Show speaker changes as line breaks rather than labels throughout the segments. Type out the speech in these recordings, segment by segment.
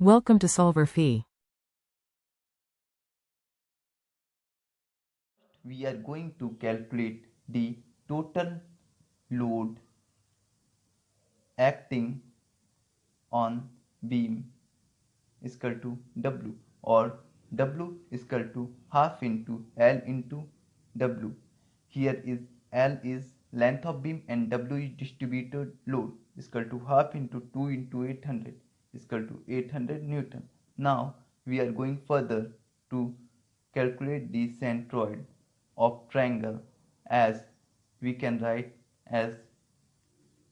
Welcome to Solver Phi.
We are going to calculate the total load acting on beam is equal to W, or W is equal to half into L into W. Here is L is length of beam and W is distributed load is equal to half into 2 into 800 is equal to 800 Newton. Now we are going further to calculate the centroid of triangle, as we can write as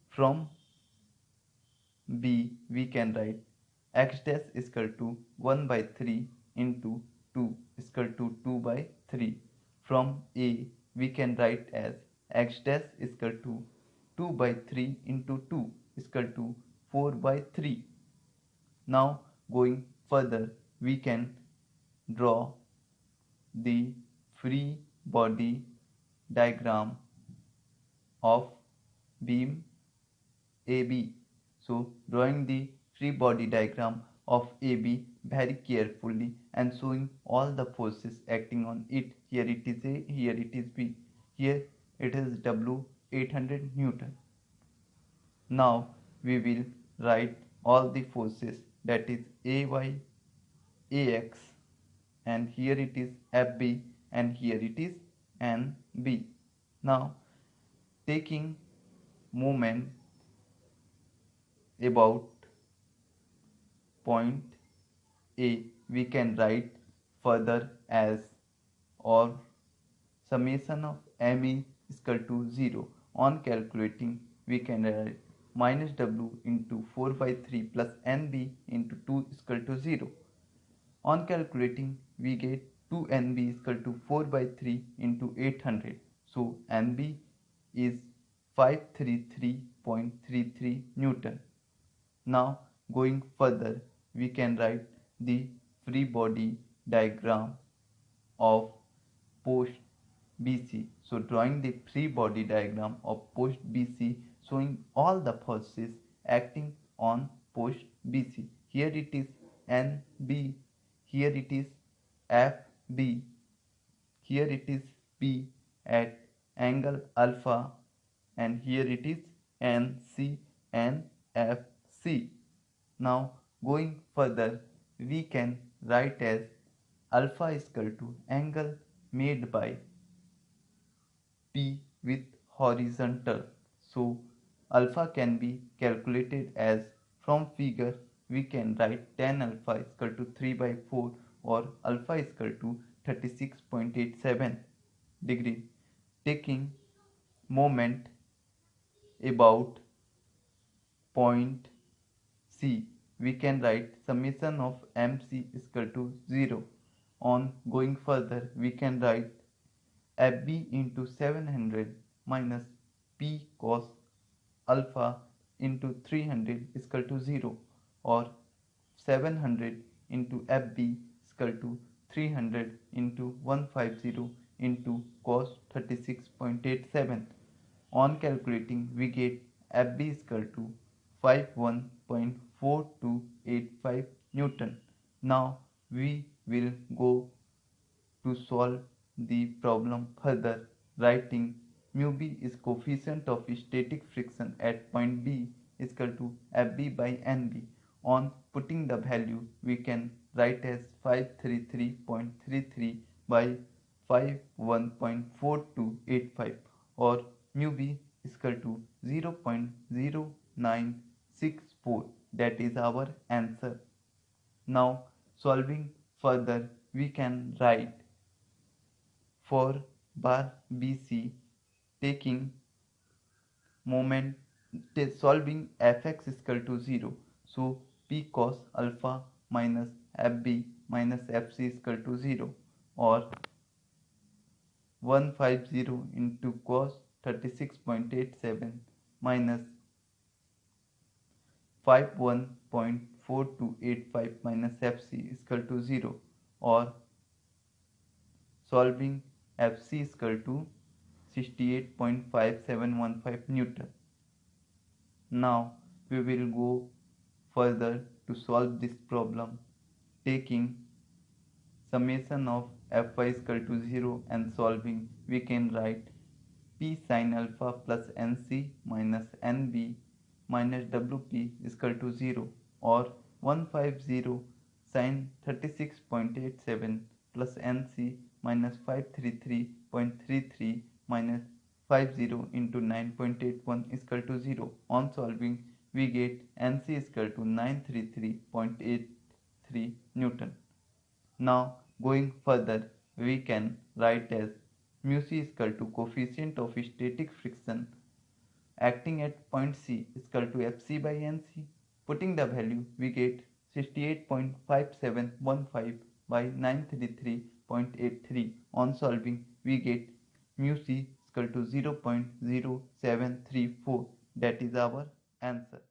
from B we can write x dash is equal to 1 by 3 into 2 is equal to 2 by 3. From A we can write as x dash is equal to 2 by 3 into 2 is equal to 4 by 3. Now going further, we can draw the free body diagram of beam AB. So drawing the free body diagram of AB very carefully and showing all the forces acting on it. Here it is A, here it is B, here it is W 800 Newton. Now we will write all the forces, that is AY, AX, and here it is FB, and here it is NB. Now taking moment about point A, we can write further as, or summation of ME is equal to 0. On calculating, we can write minus W into 4 by 3 plus NB into 2 is equal to 0. On calculating, we get 2NB is equal to 4 by 3 into 800. So NB is 533.33 Newton. Now going further, we can write the free body diagram of post BC. So drawing the free body diagram of post BC, showing all the forces acting on post BC. Here it is NB, here it is FB, here it is P at angle alpha, and here it is NC and FC. Now going further, we can write as alpha is equal to angle made by P with horizontal. So alpha can be calculated as, from figure we can write tan alpha is equal to 3 by 4, or alpha is equal to 36.87 degree. Taking moment about point C, we can write summation of MC is equal to 0. On going further, we can write FB into 700 minus P cos alpha into 300 is equal to 0, or 700 into FB is equal to 300 into 150 into cos 36.87. On calculating, we get FB is equal to 51.4285 Newton. Now we will go to solve the problem further, writing mu b is coefficient of static friction at point B is equal to Fb by Nb. On putting the value, we can write as 533.33 by 51.4285, or mu b is equal to 0.0964. That is our answer. Now solving further, we can write for bar BC, taking moment, solving fx is equal to 0. So P cos alpha minus Fb minus Fc is equal to 0, or 150 into cos 36.87 minus 51.4285 minus Fc is equal to 0, or solving Fc is equal to 68.5715 Newton. Now we will go further to solve this problem, taking summation of fy is equal to 0 and solving, we can write p sin alpha plus nc minus nb minus wp is equal to 0, or 150 sin 36.87 plus nc minus 533.33 minus 50 into 9.81 is equal to 0. On solving, we get nc is equal to 933.83 Newton. Now going further, we can write as mu c is equal to coefficient of static friction acting at point C is equal to Fc by Nc. Putting the value, we get 68.5715 by 933.83. On solving, we get mu c is equal to 0.0734. That is our answer.